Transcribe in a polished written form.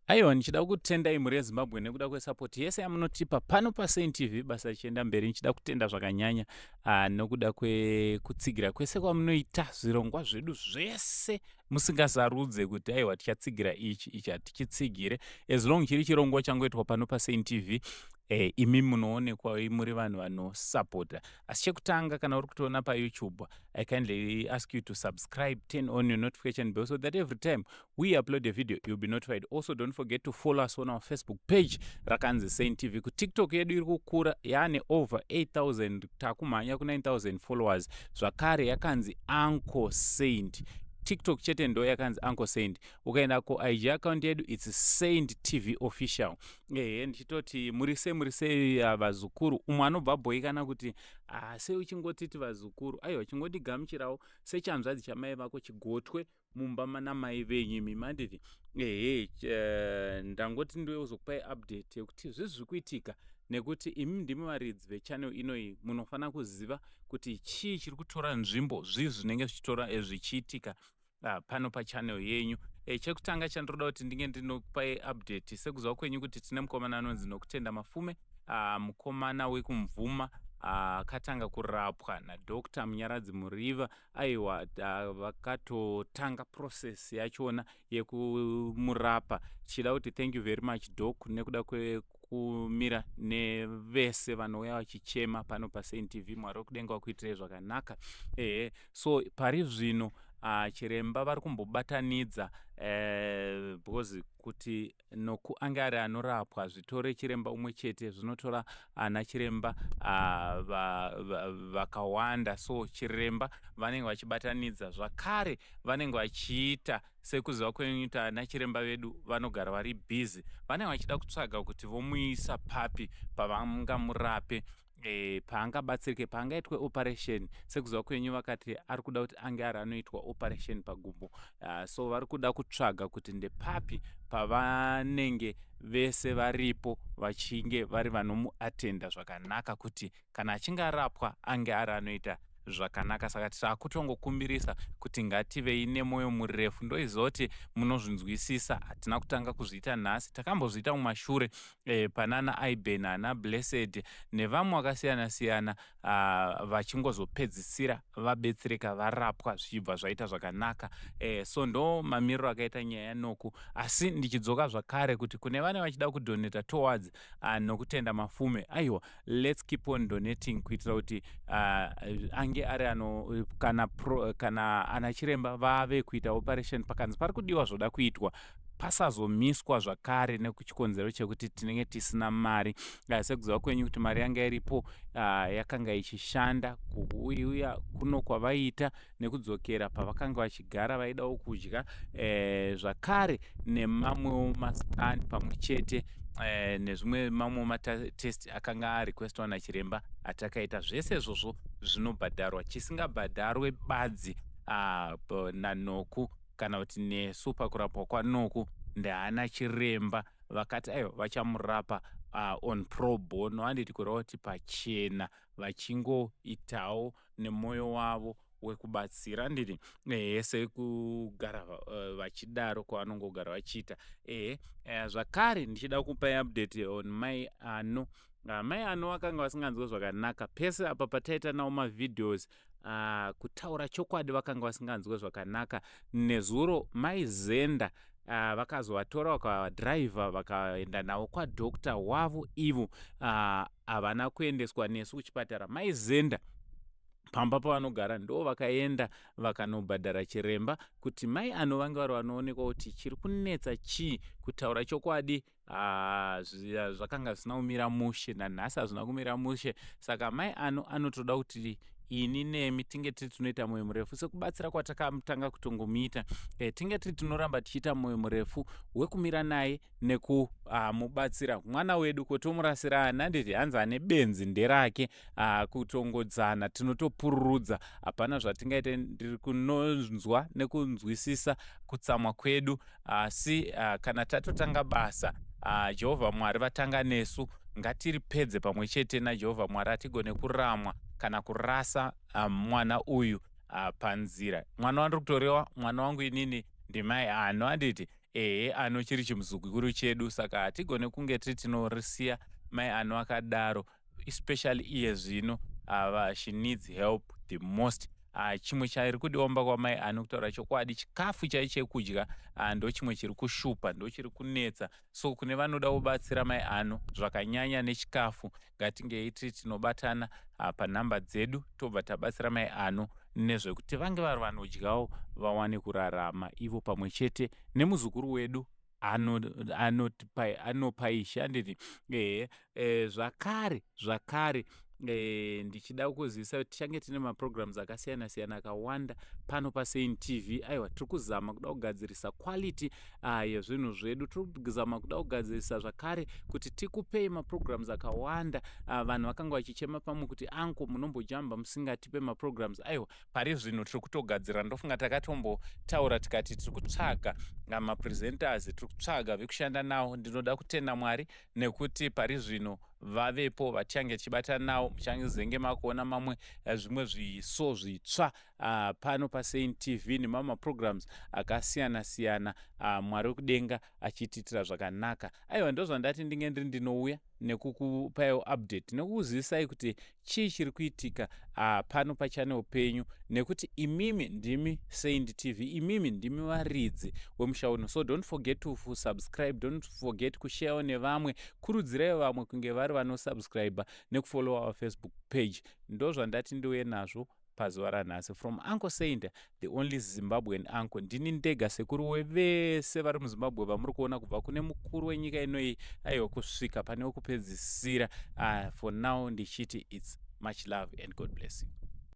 Aiwa, ndichida kutendai mhuri yeZimbabwe nekuda kwesapoti yese yamunotipa pano paSaint TV. Basa richienda mberi, ndichida kutenda zvakanyanya nokuda kwekutsigira kwese kwamunoita zvirongwa zvedu zvese musingasarudze kuti aiwa tichatsigira ichi hatichitsigire, as long chiri chirongwa changoitwa pano paSaint TV. Imi munoonekwa muri vanhu vanosapota. Asi chekutanga, kana uri kutoona paYouTube, I kindly ask you to subscribe, turn on your notification bell so that every time we upload a video you'll be notified. Also, don't forget to follow us on our Facebook page rakanzi Saint TV. TikTok yedu iri kukura yaane over 8,000 takumhanya ku 9,000 followers. Zvakare yakanzi Uncle Saint. TikTok chete ndo yakanzi Uncle Saint. Ukaenda ku IG account yedu it's Saint TV official. Ndichitoti murise vazukuru. Umwe anobva bhoikana kuti sei uchingotiti vazukuru. Aiwa, chingotigamuchirawo sechanzvadzi chamai vako chigotwe mumba namai venyu. Imi manditi ndangoti ndozokupai update yekuti zvizvi kuitika, nekuti imi ndimi varidzi vechannel inoyi. Munofana kuziva kuti chii chiri kutora nzvimbo, zvii zvinenge zvichitora zvichiitika pano pachannel yenyu. Chekutanga chandinoda kuti ndinge ndinokupai update sekuziva kwenyu kuti tine mukomana anonzi Nokutenda Mafume, mukomana wekumvuma, akatanga kurapwa naDr. Munyaradzi Muriva. Aiwa, vakatotanga process yachona yekumurapa. Tichida kuti thank you very much doc nekuda kumira nevese vanouya vachichema pano paSaint TV. Mwari wekudenga wakuitirai zvakanaka. So pari zvino chiremba vari kumbobatanidza because kuti Noku ange ari anorapwa zvitore chiremba umwe chete zvinotora ana chiremba vakawanda. So chiremba vanenge vachibatanidza, zvakare vanenge vachiita sekuziva kwenyu kuti ana chiremba vedu vanogara vari busy, vanenge vachida kutsvaga kuti vomuisa papi pavangamurape, paangabatsirike, paangaitwe operation. Sekuziva kwenyu vakati ari kuda kuti ange ari anoitwa operation pagumbo. So vari kuda kutsvaga kuti ndepapi pavanenge vese varipo vachinge vari vanomuatenda zvakanaka, kuti kana achinge arapwa ange ari anoita zvakanaka. Saka taakutongokumbirisa kuti ngativei nemwoyo murefu. Ndoizoti munozvinzwisisa, hatina kutanga kuzviita nhasi, takambozviita mumashure panana Iben, ana Blessed nevamwe vakasiyana-siyana, vachingozopedzisira vabetsereka varapwa zvichibva zvaita zvakanaka. So ndo mamiriro akaita nyaya yaNoku. Asi ndichidzoka zvakare kuti kune vane vachida kudoneta towards Nokutenda Mafume, aiwa, let's keep on donating kuitira kuti ange ari ano kana ana chiremba vave kuita operation pakanzi pari kudiwa zvoda kuitwa, pasazomiswa zvakare nekuchikonzero chekuti tinenge tisina mari. Sekuziva kwenyu kuti mari yanga iripo yakanga ichishanda kuuya kuno kwavaita nekudzokera pavakanga vachigara vaidawo kudya, zvakare nemamwewo masikani pamwe chete nezvimwe mamwe matest akanga arequestwa nachiremba atakaita. Zvese izvozvo zvinobhadharwa, chisingabhadharwe badzi naNoku kana kuti nesu pakurapwa kwaNoku ndeana chiremba. Vakati aiwa vachamurapa on pro bono, handiti kureva kuti pachena, vachingoitawo nemwoyo wavo wekubatsira, nditi sekugara vachidaro kwavanongogara vachiita. Zvakare ndichida kupai update on mai Ano. Mai Ano vakanga vasinganzwe zvakanaka. Pese apa pataita nawo mavidheos kutaura chokwadi vakanga vasinganzwe zvakanaka. Nezuro mai Zenda vakazovatora vakavadhiraivha vakaenda navo kwadokta wavo ivo havana kuendeswa nesu kuchipatara. Mai Zenda pamba pavanogara ndo vakaenda vakanobhadhara chiremba kuti mai Ano vange vari vanoonekwa kuti chiri kunetsa chii. Kutaura chokwadi zvakanga zvisina kumira mushe, nanhasi hazvina kumira mushe. Saka mai Ano anotoda kuti ini nemi tinge tiri tunoita mwoyo murefu sekubatsira kwatakatanga kutongomuita, tinge tiri tinoramba tichiita mwoyo murefu wekumira naye nekumubatsira. Mwana wedu kotomurasira ana, nditi hanzi ane benzi nderake, kutongodzana tinotopururudza. Hapana zvatingaite, ndiri kunonzwa nekunzwisisa kutsamwa kwedu. Asi kana tatotanga basa, Jehovha Mwari vatanga nesu, ngatiripedze pamwe chete naJehovha Mwari atigone kuramwa kana kurasa mwana uyu panzira. Mwana wandiri kutorewa, mwana wangu inini ndimai Ano, handiti ano chiri chimuzukuru chedu, saka hatigone kunge tinorisiya mai ano akadaro, especially iye zvino. She needs help the most. Chimwe chairi kudiomba kwamai ano kutaura chokwadi, chikafu chai chekudya ndo chimwe chiri kushupa, ndo chiri kunetsa. So kune vanoda kubatsira mai ano zvakanyanya nechikafu, ngatingei tiri tinobatana panhamba dzedu tobva tabatsira mai ano nezvekuti vange vari vanodyawo vawane kurarama ivo pamwe chete nemuzukuru wedu anopaishandiri. Zvakare ndichida kuzivisa kuti tichange tine maprograms akasiyana siyana akawanda pano paSaint TV. Aiwa, tiri kuzama kuda kugadzirisa quality yezvinhu zvedu, tiri kuzama kuda kugadzirisa zvakare kuti tikupei maprograms akawanda. Vanhu vakanga vachichema pamwe kuti anko munombojamba musingatipe maprograms. Aiwa, pari zvino tiri kutogadzira. Ndofunga takatombotaura tikati tiri kutsvaga mapresenters, tiri kutsvaga vekushanda navo. Ndinoda kutenda Mwari nekuti pari zvino vavepo vachange chibatana navo, muchange zenge makuona mamwe zvimwe zviso zvitsva pano paSaint TV nemama programs akasiyana siyana, Mwari wekudenga achitiitira zvakanaka. Aiwa, ndozvandati ndinge ndinouya nekukupaiwo update nekukuzivisai kuti chii chiri kuitika pano pachannel penyu, nekuti imimi ndimi Saint TV, imimi ndimi varidzi wemusha uno. So don't forget to subscribe, don't forget kushare nevamwe, kurudzirai vamwe kunge vari vanosubscribe nekufollow our Facebook page. Ndozvandati ndiuye nazvo pazuva ranhasi. From Uncle Saint, the only Zimbabwean uncle. Ndini ndega sekuru wevese vari muZimbabwe vamuri kuona kubva kune mukuru wenyika inoi aiwa kusvika pane wekupedzisira. For now ndichiti it's much love and God bless you.